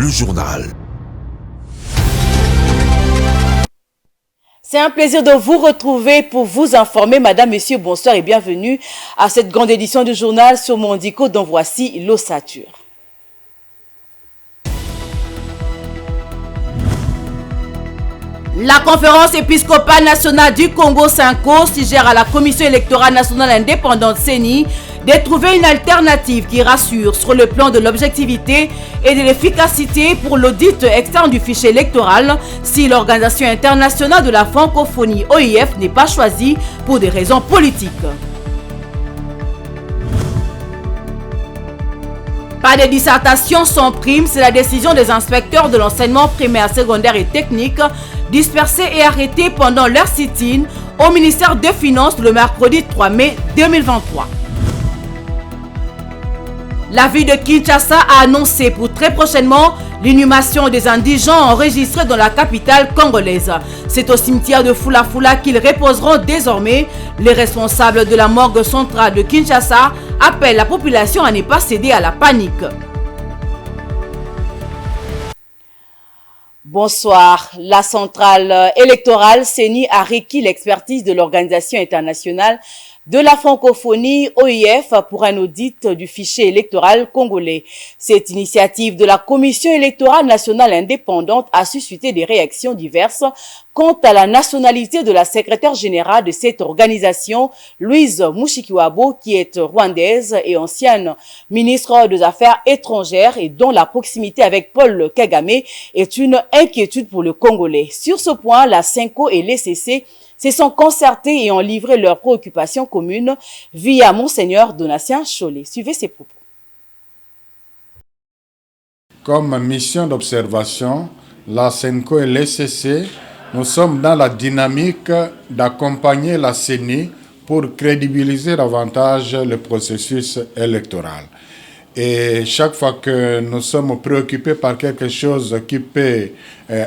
le journal. C'est un plaisir de vous retrouver pour vous informer. Madame, Messieurs, bonsoir et bienvenue à cette grande édition du journal sur Mondico dont voici l'ossature. La conférence épiscopale nationale du Congo Cinco suggère à la Commission électorale nationale indépendante CENI de trouver une alternative qui rassure sur le plan de l'objectivité et de l'efficacité pour l'audit externe du fichier électoral si l'Organisation internationale de la francophonie OIF n'est pas choisie pour des raisons politiques. Pas de dissertation sans prime, c'est la décision des inspecteurs de l'enseignement primaire, secondaire et technique dispersés et arrêtés pendant leur sit-in au ministère des Finances le mercredi 3 mai 2023. La ville de Kinshasa a annoncé pour très prochainement l'inhumation des indigents enregistrés dans la capitale congolaise. C'est au cimetière de Fula Fula qu'ils reposeront désormais. Les responsables de la morgue centrale de Kinshasa appellent la population à ne pas céder à la panique. Bonsoir. La centrale électorale CENI a requis l'expertise de l'Organisation internationale de la francophonie OIF pour un audit du fichier électoral congolais. Cette initiative de la Commission électorale nationale indépendante a suscité des réactions diverses quant à la nationalité de la secrétaire générale de cette organisation, Louise Mushikiwabo, qui est rwandaise et ancienne ministre des Affaires étrangères et dont la proximité avec Paul Kagame est une inquiétude pour le Congolais. Sur ce point, la CENCO et l'ECC se sont concertés et ont livré leurs préoccupations communes via Monseigneur Donatien Cholet. Suivez ses propos. Comme mission d'observation, la CENCO et l'ECC, nous sommes dans la dynamique d'accompagner la CENI pour crédibiliser davantage le processus électoral. Et chaque fois que nous sommes préoccupés par quelque chose qui peut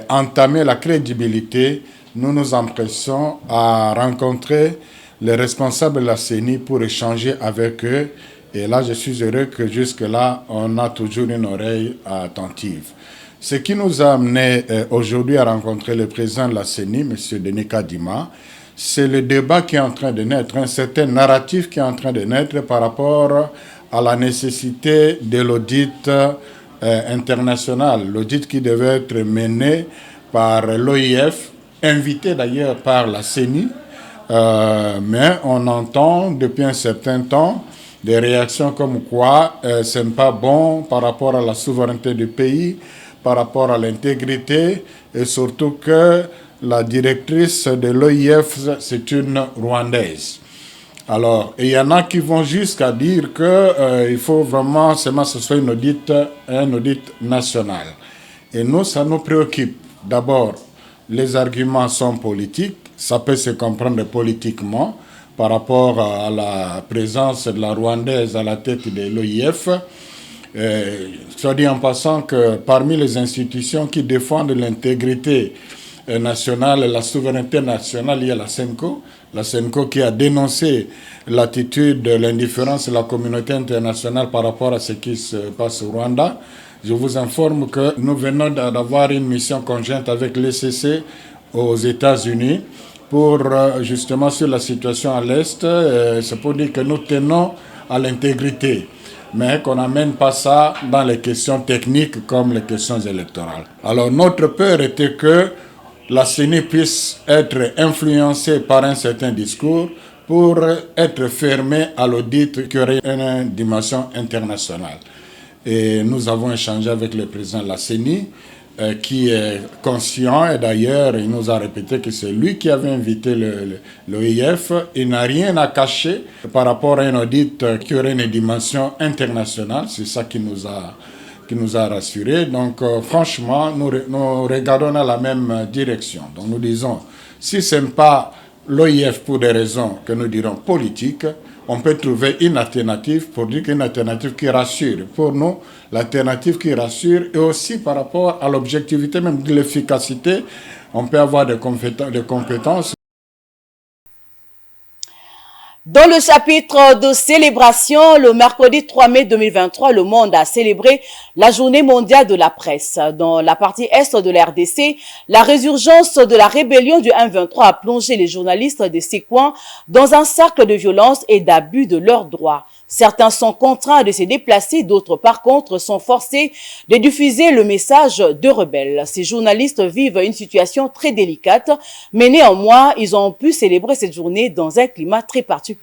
entamer la crédibilité, nous nous empressons à rencontrer les responsables de la CENI pour échanger avec eux. Et là, je suis heureux que jusque-là, on a toujours une oreille attentive. Ce qui nous a amené aujourd'hui à rencontrer le président de la CENI, M. Denis Kadima, c'est le débat qui est en train de naître, un certain narratif qui est en train de naître par rapport à la nécessité de l'audit international, l'audit qui devait être mené par l'OIF, invité d'ailleurs par la CENI, mais on entend depuis un certain temps des réactions comme quoi ce n'est pas bon par rapport à la souveraineté du pays, par rapport à l'intégrité, et surtout que la directrice de l'OIF, c'est une Rwandaise. Alors, il y en a qui vont jusqu'à dire qu'il faut vraiment seulement que ce soit un audit national. Et nous, ça nous préoccupe. D'abord, les arguments sont politiques, ça peut se comprendre politiquement par rapport à la présence de la Rwandaise à la tête de l'OIF. Soit dit en passant que parmi les institutions qui défendent l'intégrité nationale et la souveraineté nationale, il y a la CENCO qui a dénoncé l'attitude, l'indifférence de la communauté internationale par rapport à ce qui se passe au Rwanda. Je vous informe que nous venons d'avoir une mission conjointe avec l'ECC aux États-Unis pour justement sur la situation à l'Est. C'est pour dire que nous tenons à l'intégrité, mais qu'on n'amène pas ça dans les questions techniques comme les questions électorales. Alors notre peur était que la CENI puisse être influencée par un certain discours pour être fermée à l'audit qui aurait une dimension internationale. Et nous avons échangé avec le président de la CENI, qui est conscient, et d'ailleurs il nous a répété que c'est lui qui avait invité l'OIF. Il n'a rien à cacher par rapport à un audit qui aurait une dimension internationale, c'est ça qui nous a rassurés. Donc franchement, nous regardons dans la même direction. Donc nous disons, si ce n'est pas l'OIF pour des raisons que nous dirons politiques, on peut trouver une alternative pour dire qu'une alternative qui rassure. Pour nous, l'alternative qui rassure et aussi par rapport à l'objectivité, même de l'efficacité, on peut avoir des compétences. Dans le chapitre de célébration, le mercredi 3 mai 2023, le monde a célébré la journée mondiale de la presse. Dans la partie est de la RDC, la résurgence de la rébellion du M23 a plongé les journalistes de ces coins dans un cercle de violence et d'abus de leurs droits. Certains sont contraints de se déplacer, d'autres par contre sont forcés de diffuser le message de rebelles. Ces journalistes vivent une situation très délicate, mais néanmoins, ils ont pu célébrer cette journée dans un climat très particulier.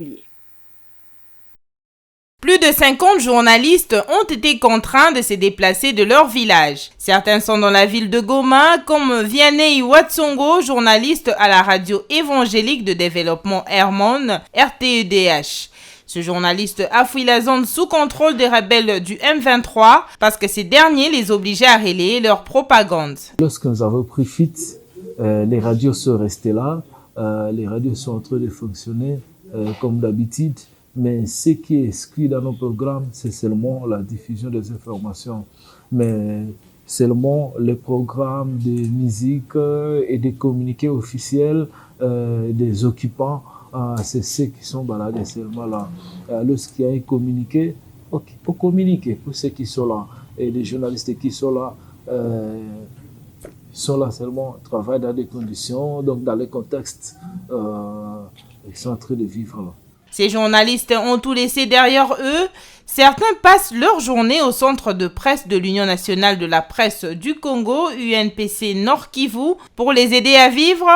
Plus de 50 journalistes ont été contraints de se déplacer de leur village. Certains sont dans la ville de Goma, comme Vianney Watsongo, journaliste à la radio évangélique de développement Hermon, RTEDH. Ce journaliste a fui la zone sous contrôle des rebelles du M23 parce que ces derniers les obligeaient à relayer leur propagande. Lorsque nous avons pris FIT, les radios sont restées là, les radios sont en train de fonctionner comme d'habitude, mais ce qui est exclu dans nos programmes, c'est seulement la diffusion des informations. Mais seulement les programmes de musique et des communiqués officiels des occupants, c'est ceux qui sont baladés seulement là. Lorsqu'il y a un communiqué, okay, pour communiquer, pour ceux qui sont là, et les journalistes qui sont là seulement, travaillent dans des conditions, donc dans les contextes, ils sont en train de vivre là. Ces journalistes ont tout laissé derrière eux. Certains passent leur journée au centre de presse de l'Union nationale de la presse du Congo, UNPC Nord Kivu, pour les aider à vivre.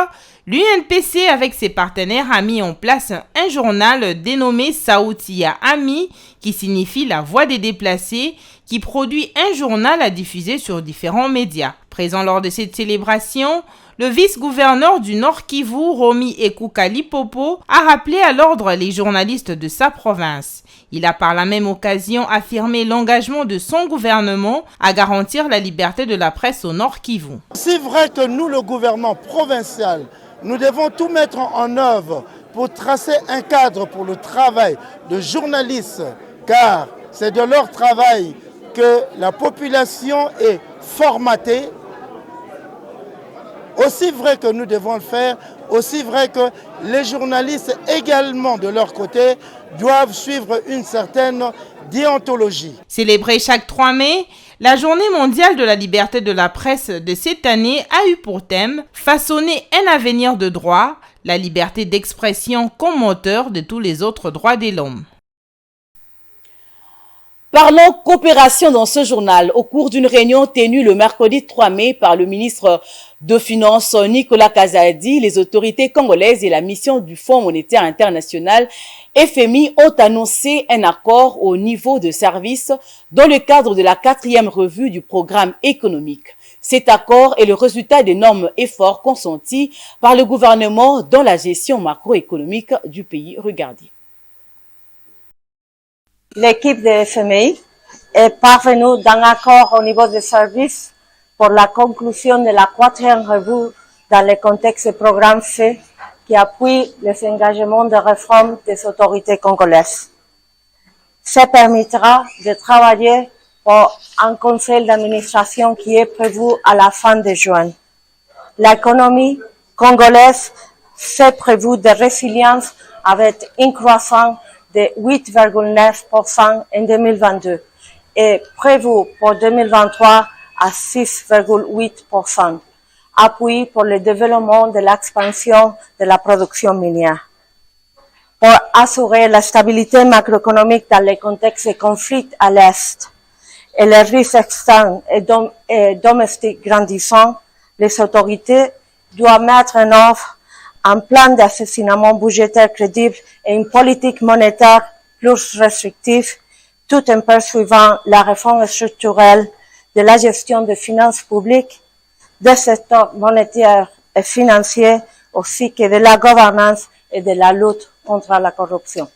L'UNPC, avec ses partenaires, a mis en place un journal dénommé Saoutia Ami, qui signifie la voix des déplacés, qui produit un journal à diffuser sur différents médias. Présent lors de cette célébration, le vice-gouverneur du Nord Kivu, Romi Ekukali Popo, a rappelé à l'ordre les journalistes de sa province. Il a par la même occasion affirmé l'engagement de son gouvernement à garantir la liberté de la presse au Nord Kivu. C'est vrai que nous, le gouvernement provincial, nous devons tout mettre en œuvre pour tracer un cadre pour le travail de journalistes, car c'est de leur travail que la population est formatée. Aussi vrai que nous devons le faire, aussi vrai que les journalistes également de leur côté doivent suivre une certaine déontologie. Célébrée chaque 3 mai, la Journée mondiale de la liberté de la presse de cette année a eu pour thème « Façonner un avenir de droit, la liberté d'expression comme moteur de tous les autres droits de l'homme ». Parlons coopération dans ce journal. Au cours d'une réunion tenue le mercredi 3 mai par le ministre de Finances Nicolas Kazadi, les autorités congolaises et la mission du Fonds monétaire international FMI ont annoncé un accord au niveau de service dans le cadre de la 4e revue du programme économique. Cet accord est le résultat d'énormes efforts consentis par le gouvernement dans la gestion macroéconomique du pays. Regardez. L'équipe de FMI est parvenue d'un accord au niveau des services pour la conclusion de la 4e revue dans le contexte du programme FE qui appuie les engagements de réforme des autorités congolaises. Ça permettra de travailler pour un conseil d'administration qui est prévu à la fin de juin. L'économie congolaise s'est prévue de résilience avec une croissance de 8,9% en 2022 et prévu pour 2023 à 6,8%, appui pour le développement de l'expansion de la production minière. Pour assurer la stabilité macroéconomique dans le contexte de conflits à l'Est et les risques externes et domestiques grandissants, les autorités doivent mettre en œuvre un plan d'assaisonnement budgétaire crédible et une politique monétaire plus restrictive, tout en poursuivant la réforme structurelle de la gestion des finances publiques, des secteurs monétaires et financiers, ainsi que de la gouvernance et de la lutte contre la corruption.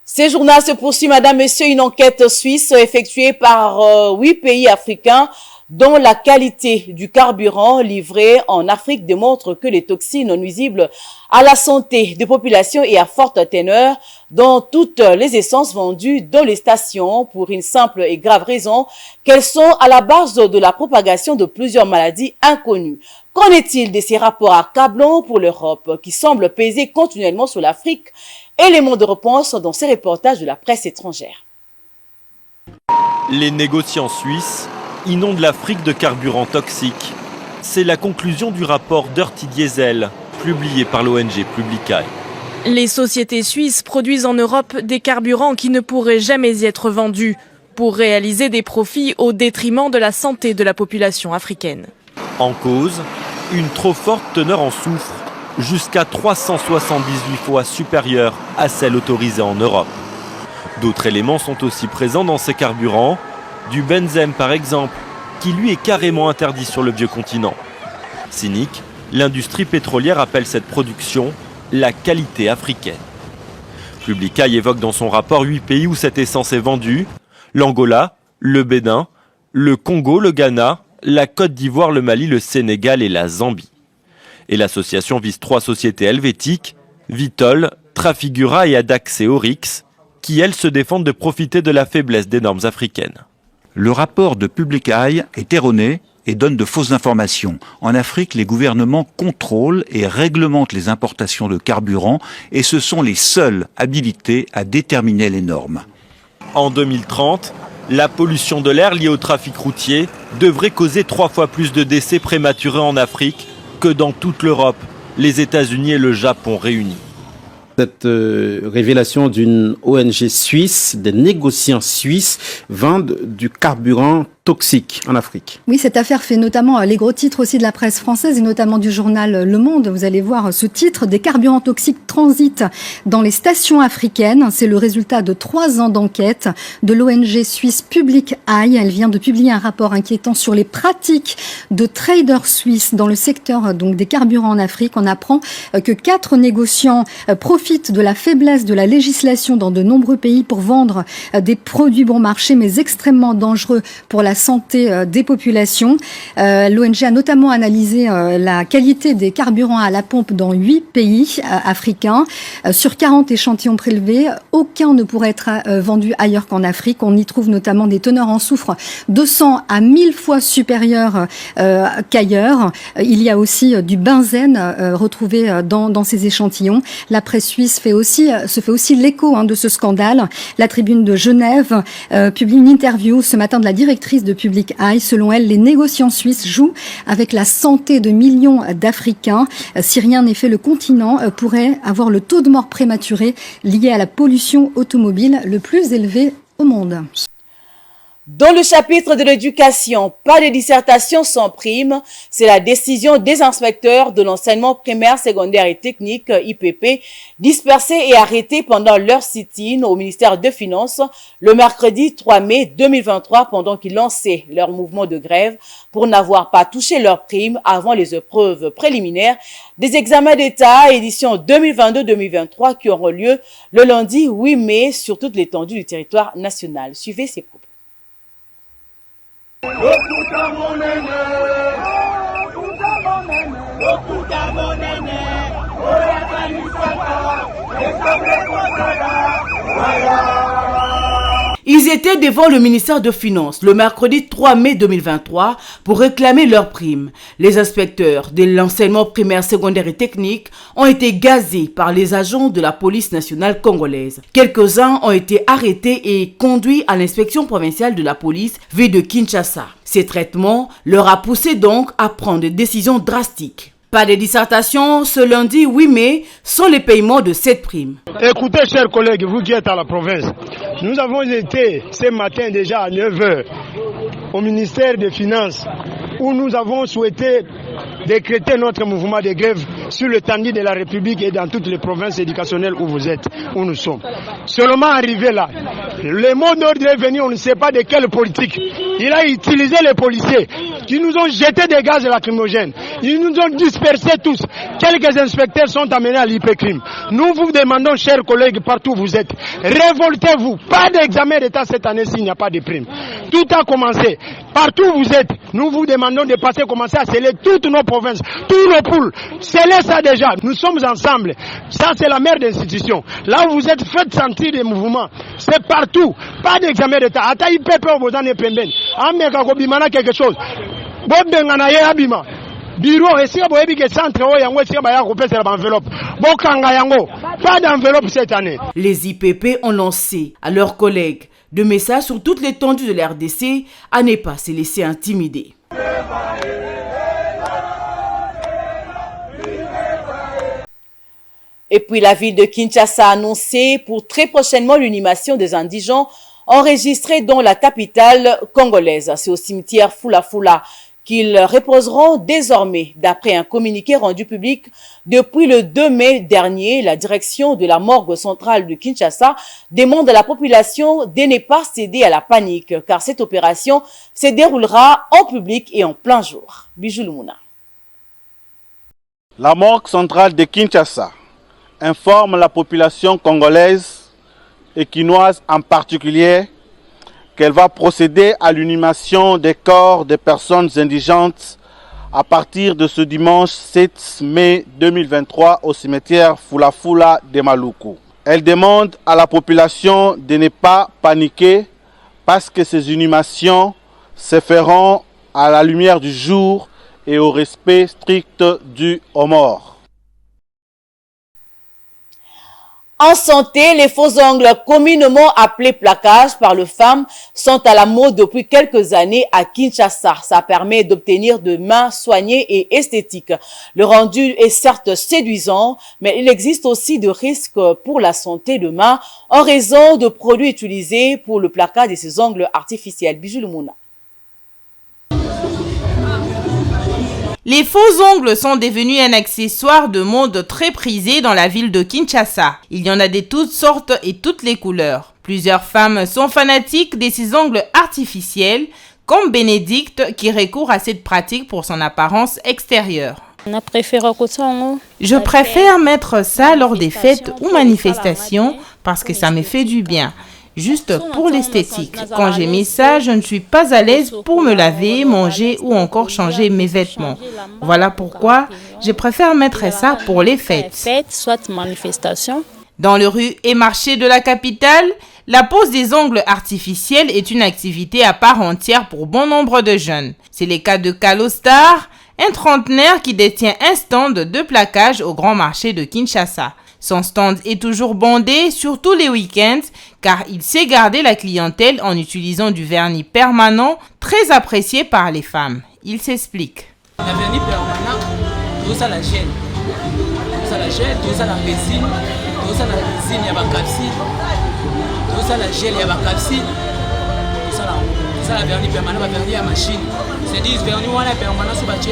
Ce journal se poursuit, madame, messieurs, une enquête suisse effectuée par 8 pays africains dont la qualité du carburant livré en Afrique démontre que les toxines nuisibles à la santé des populations et à forte teneur dans toutes les essences vendues dans les stations pour une simple et grave raison qu'elles sont à la base de la propagation de plusieurs maladies inconnues. Qu'en est-il de ces rapports accablants pour l'Europe qui semblent peser continuellement sur l'Afrique? Éléments de réponse dans ces reportages de la presse étrangère. Les négociants suisses inondent l'Afrique de carburants toxiques. C'est la conclusion du rapport Dirty Diesel, publié par l'ONG Publicae. Les sociétés suisses produisent en Europe des carburants qui ne pourraient jamais y être vendus pour réaliser des profits au détriment de la santé de la population africaine. En cause, une trop forte teneur en soufre, jusqu'à 378 fois supérieure à celle autorisée en Europe. D'autres éléments sont aussi présents dans ces carburants, du benzène par exemple, qui lui est carrément interdit sur le vieux continent. Cynique, l'industrie pétrolière appelle cette production la qualité africaine. Publicae évoque dans son rapport 8 pays où cette essence est vendue: l'Angola, le Bénin, le Congo, le Ghana, la Côte d'Ivoire, le Mali, le Sénégal et la Zambie. Et l'association vise 3 sociétés helvétiques, Vitol, Trafigura et Adax et Oryx, qui elles se défendent de profiter de la faiblesse des normes africaines. Le rapport de Publicae est erroné et donne de fausses informations. En Afrique, les gouvernements contrôlent et réglementent les importations de carburant et ce sont les seuls habilités à déterminer les normes. En 2030, la pollution de l'air liée au trafic routier devrait causer 3 fois plus de décès prématurés en Afrique que dans toute l'Europe, les États-Unis et le Japon réunis. Cette révélation d'une ONG suisse, des négociants suisses vendent du carburant toxique en Afrique. Oui, cette affaire fait notamment les gros titres aussi de la presse française et notamment du journal Le Monde. Vous allez voir ce titre: des carburants toxiques transitent dans les stations africaines. C'est le résultat de 3 ans d'enquête de l'ONG suisse Publicae. Elle vient de publier un rapport inquiétant sur les pratiques de traders suisses dans le secteur donc des carburants en Afrique. On apprend que 4 négociants profitent de la faiblesse de la législation dans de nombreux pays pour vendre des produits bon marché mais extrêmement dangereux pour la santé des populations. L'ONG a notamment analysé la qualité des carburants à la pompe dans 8 pays africains. Sur 40 échantillons prélevés, aucun ne pourrait être vendu ailleurs qu'en Afrique. On y trouve notamment des teneurs en soufre 200 à 1000 fois supérieures qu'ailleurs. Il y a aussi du benzène retrouvé dans ces échantillons. La presse suisse se fait aussi l'écho de ce scandale. La Tribune de Genève publie une interview ce matin de la directrice de Publicae. Selon elle, les négociants suisses jouent avec la santé de millions d'Africains. Si rien n'est fait, le continent pourrait avoir le taux de mort prématuré lié à la pollution automobile le plus élevé au monde. Dans le chapitre de l'éducation, pas de dissertation sans prime. C'est la décision des inspecteurs de l'enseignement primaire, secondaire et technique, IPP, dispersés et arrêtés pendant leur sit-in au ministère des Finances le mercredi 3 mai 2023 pendant qu'ils lançaient leur mouvement de grève pour n'avoir pas touché leur prime avant les épreuves préliminaires des examens d'État édition 2022-2023 qui auront lieu le lundi 8 mai sur toute l'étendue du territoire national. Suivez ces propos. Ils étaient devant le ministère des Finances le mercredi 3 mai 2023 pour réclamer leurs primes. Les inspecteurs de l'enseignement primaire, secondaire et technique ont été gazés par les agents de la police nationale congolaise. Quelques-uns ont été arrêtés et conduits à l'inspection provinciale de la police ville de Kinshasa. Ces traitements leur a poussé donc à prendre des décisions drastiques. Pas de dissertation ce lundi 8 mai sans le paiement de cette prime. Écoutez, chers collègues, vous qui êtes à la province, nous avons été ce matin déjà à 9h au ministère des Finances où nous avons souhaité décréter notre mouvement de grève sur l'étendue de la République et dans toutes les provinces éducationnelles où vous êtes, où nous sommes. Seulement arrivé là, le mot d'ordre est venu, on ne sait pas de quelle politique. Il a utilisé les policiers qui nous ont jeté des gaz lacrymogènes. Ils nous ont dispersés tous. Quelques inspecteurs sont amenés à l'IPCRIM. Nous vous demandons, chers collègues, partout où vous êtes, révoltez-vous. Pas d'examen d'État cette année s'il n'y a pas de prime. Tout a commencé. Partout où vous êtes, nous vous demandons de commencer à sceller toutes nos provinces, tous nos poules. Scellez ça déjà. Nous sommes ensemble. Ça, c'est la mère d'institution. Là où vous êtes, faites sentir des mouvements. C'est partout. Pas d'examen d'État. Ata IPP au Bozan et Pemben. Ameka Kobimana quelque chose. Bobengana ye abima. Bureau, et si vous avez des centres, pas d'enveloppe cette année. Les IPP ont lancé à leurs collègues de messages sur toute l'étendue de la RDC à ne pas se laisser intimider. Et puis la ville de Kinshasa a annoncé pour très prochainement l'inhumation des indigents enregistrés dans la capitale congolaise. C'est au cimetière Fula Fula qu'ils reposeront désormais. D'après un communiqué rendu public depuis le 2 mai dernier, la direction de la morgue centrale de Kinshasa demande à la population de ne pas céder à la panique, car cette opération se déroulera en public et en plein jour. Bijou Lumuna. La morgue centrale de Kinshasa informe la population congolaise et quinoise en particulier qu'elle va procéder à l'inhumation des corps des personnes indigentes à partir de ce dimanche 7 mai 2023 au cimetière Fula Fula de Maluku. Elle demande à la population de ne pas paniquer parce que ces inhumations se feront à la lumière du jour et au respect strict dû aux morts. En santé, les faux ongles, communément appelés plaquages par les femmes, sont à la mode depuis quelques années à Kinshasa. Ça permet d'obtenir de mains soignées et esthétiques. Le rendu est certes séduisant, mais il existe aussi de risques pour la santé de main en raison de produits utilisés pour le plaquage de ces ongles artificiels. Bijou Lumuna. Les faux ongles sont devenus un accessoire de mode très prisé dans la ville de Kinshasa. Il y en a de toutes sortes et toutes les couleurs. Plusieurs femmes sont fanatiques de ces ongles artificiels, comme Bénédicte qui recourt à cette pratique pour son apparence extérieure. Je préfère mettre ça lors des fêtes ou manifestations parce que ça me fait du bien. Juste pour l'esthétique. Quand j'ai mis ça, je ne suis pas à l'aise pour me laver, manger ou encore changer mes vêtements. Voilà pourquoi je préfère mettre ça pour les fêtes. Dans les rues et marchés de la capitale, la pose des ongles artificiels est une activité à part entière pour bon nombre de jeunes. C'est le cas de Kalostar, un trentenaire qui détient un stand de plaquage au grand marché de Kinshasa. Son stand est toujours bondé, surtout les week-ends, car il sait garder la clientèle en utilisant du vernis permanent, très apprécié par les femmes. Il s'explique. Le vernis permanent, tout ça la gêne. Tout ça la gêne, tout ça la résine. Tout ça la résine, il y a ma capsule. Tout ça la gel, il y a ma capsule. Tout ça la vernis permanent, ma vernis à machine. C'est dit, vernis, on a permanent sur le batteau.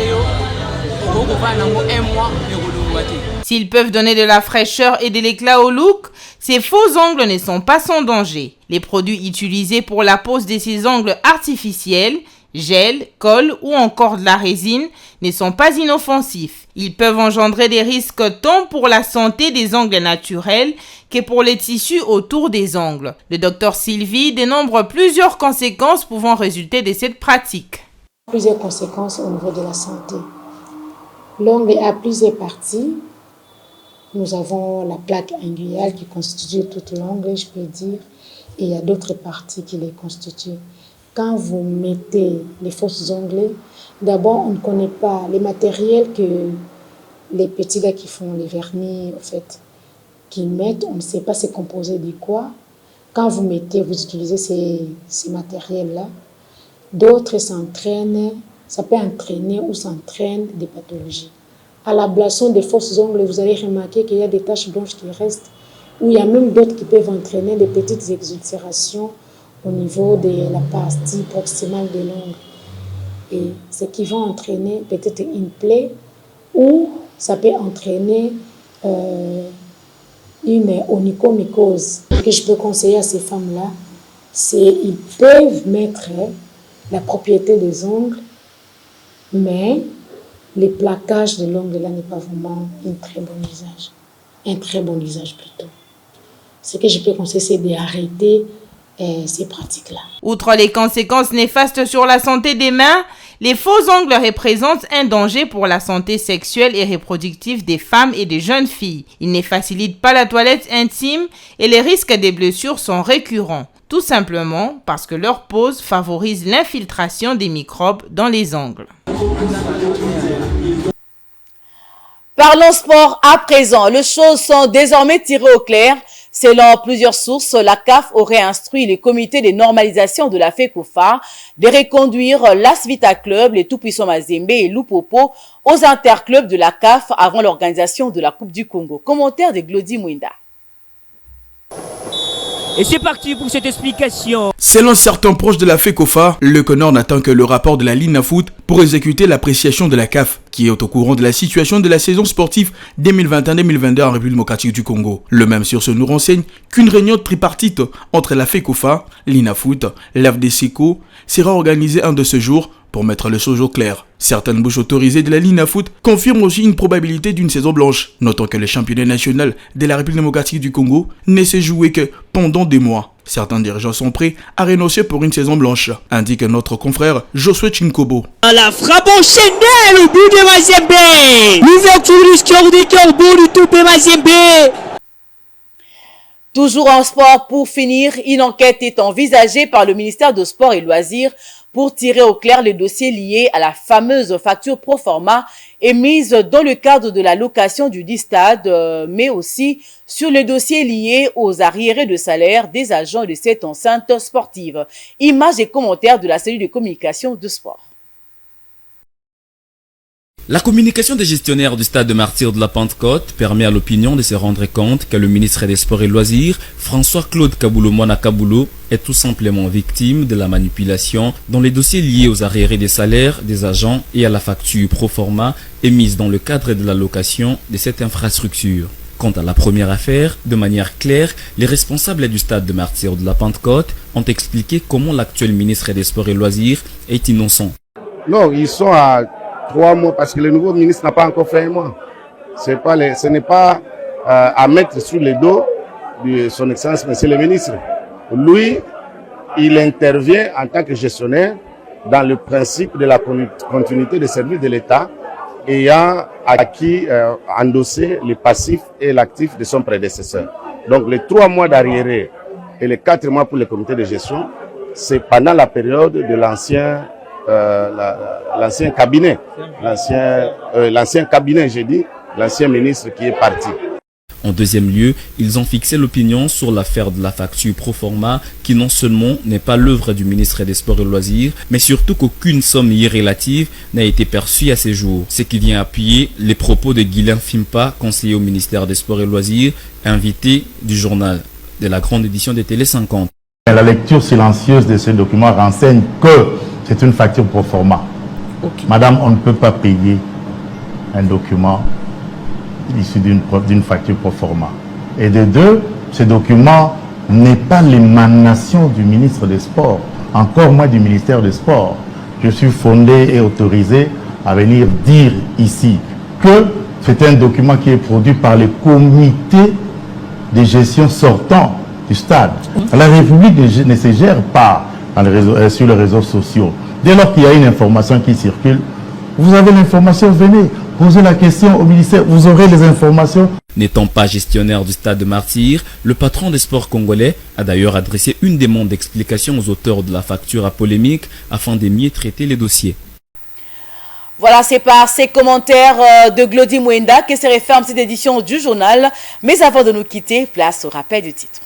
On va faire un mois, et on va le. S'ils peuvent donner de la fraîcheur et de l'éclat au look, ces faux ongles ne sont pas sans danger. Les produits utilisés pour la pose de ces ongles artificiels, gel, colle ou encore de la résine, ne sont pas inoffensifs. Ils peuvent engendrer des risques tant pour la santé des ongles naturels que pour les tissus autour des ongles. Le docteur Sylvie dénombre plusieurs conséquences pouvant résulter de cette pratique. Plusieurs conséquences au niveau de la santé. L'ongle a plusieurs parties. Nous avons la plaque inguinale qui constitue toute l'ongle, je peux dire, et il y a d'autres parties qui les constituent. Quand vous mettez les fausses ongles, d'abord, on ne connaît pas les matériels que les petits gars qui font les vernis, en fait, qui mettent, on ne sait pas c'est composé de quoi. Quand vous mettez, vous utilisez ces matériels-là, d'autres s'entraînent, ça peut entraîner ou s'entraîne des pathologies. À l'ablation des fausses ongles, vous allez remarquer qu'il y a des taches blanches qui restent, ou il y a même d'autres qui peuvent entraîner des petites exulcérations au niveau de la partie proximale de l'ongle. Et ce qui va entraîner peut-être une plaie, ou ça peut entraîner une onychomycose. Ce que je peux conseiller à ces femmes-là, c'est qu'ils peuvent mettre la propriété des ongles Mais le plaquage de langue là n'est pas vraiment un très bon usage. Un très bon usage plutôt. Ce que je peux conseiller, c'est d'arrêter ces pratiques-là. Outre les conséquences néfastes sur la santé des mains, les faux ongles représentent un danger pour la santé sexuelle et reproductive des femmes et des jeunes filles. Ils ne facilitent pas la toilette intime et les risques des blessures sont récurrents. Tout simplement parce que leur pose favorise l'infiltration des microbes dans les ongles. Parlons sport à présent. Les choses sont désormais tirées au clair. Selon plusieurs sources, la CAF aurait instruit les comités de normalisation de la FECOFA de reconduire l'As Vita Club, les Tout-Puissants Mazembe et Lupopo aux interclubs de la CAF avant l'organisation de la Coupe du Congo. Commentaire de Glody Mwinda. Et c'est parti pour cette explication. Selon certains proches de la FECOFA, le CONOR n'attend que le rapport de la Linafoot pour exécuter l'appréciation de la CAF, qui est au courant de la situation de la saison sportive 2021-2022 en République démocratique du Congo. Le même source nous renseigne qu'une réunion tripartite entre la FECOFA, l'Inafoot, l'AFDCECO sera organisée un de ce jours pour mettre les choses au clair. Certaines bouches autorisées de la Linafoot confirment aussi une probabilité d'une saison blanche. Notons que le championnat national de la République démocratique du Congo ne s'est joué que pendant 2 mois. Certains dirigeants sont prêts à renoncer pour une saison blanche, indique notre confrère Josué Chinkobo. À la frappe enchaînée au but de Mazembe. L'ouverture du score du Corbeau du Toupé Mazembe. Toujours en sport, pour finir, une enquête est envisagée par le ministère de Sport et Loisirs pour tirer au clair les dossiers liés à la fameuse facture proforma émise dans le cadre de la location du dit stade, mais aussi sur les dossiers liés aux arriérés de salaire des agents de cette enceinte sportive. Images et commentaires de la cellule de communication de sport. La communication des gestionnaires du stade de Martyrs de la Pentecôte permet à l'opinion de se rendre compte que le ministre des Sports et Loisirs, François-Claude Kaboulou-Mwana Kaboulou, est tout simplement victime de la manipulation dans les dossiers liés aux arriérés des salaires des agents et à la facture proforma émise dans le cadre de la location de cette infrastructure. Quant à la première affaire, de manière claire, les responsables du stade de Martyrs de la Pentecôte ont expliqué comment l'actuel ministre des Sports et Loisirs est innocent. Non, ils sont à 3 mois parce que le nouveau ministre n'a pas encore fait 1 mois. Ce n'est pas à mettre sur le dos de son Excellence, Monsieur le ministre. Lui, il intervient en tant que gestionnaire dans le principe de la continuité des services de l'État, ayant acquis, endossé les passifs et l'actif de son prédécesseur. Donc les 3 mois d'arriéré et les 4 mois pour le comité de gestion, c'est pendant la période de l'ancien cabinet, l'ancien cabinet, j'ai dit, l'ancien ministre qui est parti. En deuxième lieu, ils ont fixé l'opinion sur l'affaire de la facture proforma qui non seulement n'est pas l'œuvre du ministre des Sports et Loisirs, mais surtout qu'aucune somme irrélative n'a été perçue à ces jours. Ce qui vient appuyer les propos de Guylain Fimpa, conseiller au ministère des Sports et Loisirs, invité du journal de la grande édition de Télé 50. La lecture silencieuse de ce document renseigne que c'est une facture proforma. Okay. Madame, on ne peut pas payer un document issu d'une facture proforma. Et de deux, ce document n'est pas l'émanation du ministre des Sports, encore moins du ministère des Sports. Je suis fondé et autorisé à venir dire ici que c'est un document qui est produit par le comité de gestion sortant du stade. La République ne se gère pas sur les réseaux sociaux. Dès lors qu'il y a une information qui circule, vous avez l'information, venez, posez la question au ministère, vous aurez les informations. N'étant pas gestionnaire du stade de Martyrs, le patron des sports congolais a d'ailleurs adressé une demande d'explication aux auteurs de la facture à polémique afin de mieux traiter les dossiers. Voilà, c'est par ces commentaires de Glody Mwinda que se referme cette édition du journal. Mais avant de nous quitter, place au rappel du titre.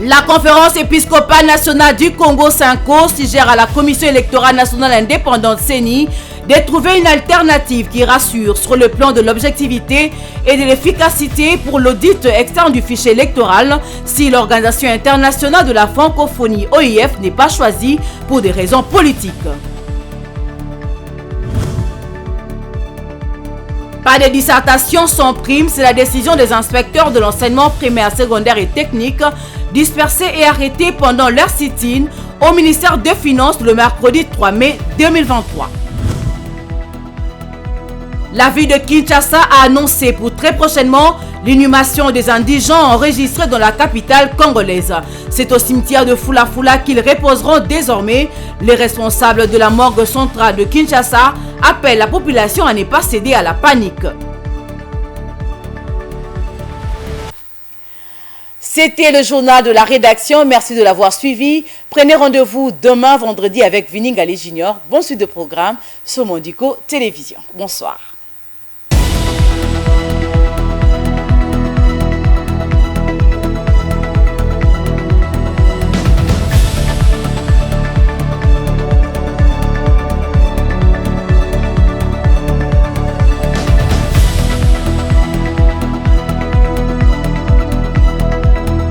La conférence épiscopale nationale du Congo (CENCO) suggère à la Commission électorale nationale indépendante CENI de trouver une alternative qui rassure sur le plan de l'objectivité et de l'efficacité pour l'audit externe du fichier électoral si l'Organisation internationale de la francophonie OIF n'est pas choisie pour des raisons politiques. Pas de dissertation sans prime, c'est la décision des inspecteurs de l'enseignement primaire, secondaire et technique dispersés et arrêtés pendant leur sit-in au ministère des Finances le mercredi 3 mai 2023. La ville de Kinshasa a annoncé pour très prochainement l'inhumation des indigents enregistrés dans la capitale congolaise. C'est au cimetière de Fula Fula qu'ils reposeront désormais. Les responsables de la morgue centrale de Kinshasa appellent la population à ne pas céder à la panique. C'était le journal de la rédaction. Merci de l'avoir suivi. Prenez rendez-vous demain vendredi avec Viningali Junior. Bonne suite de programme sur Mondico Télévision. Bonsoir.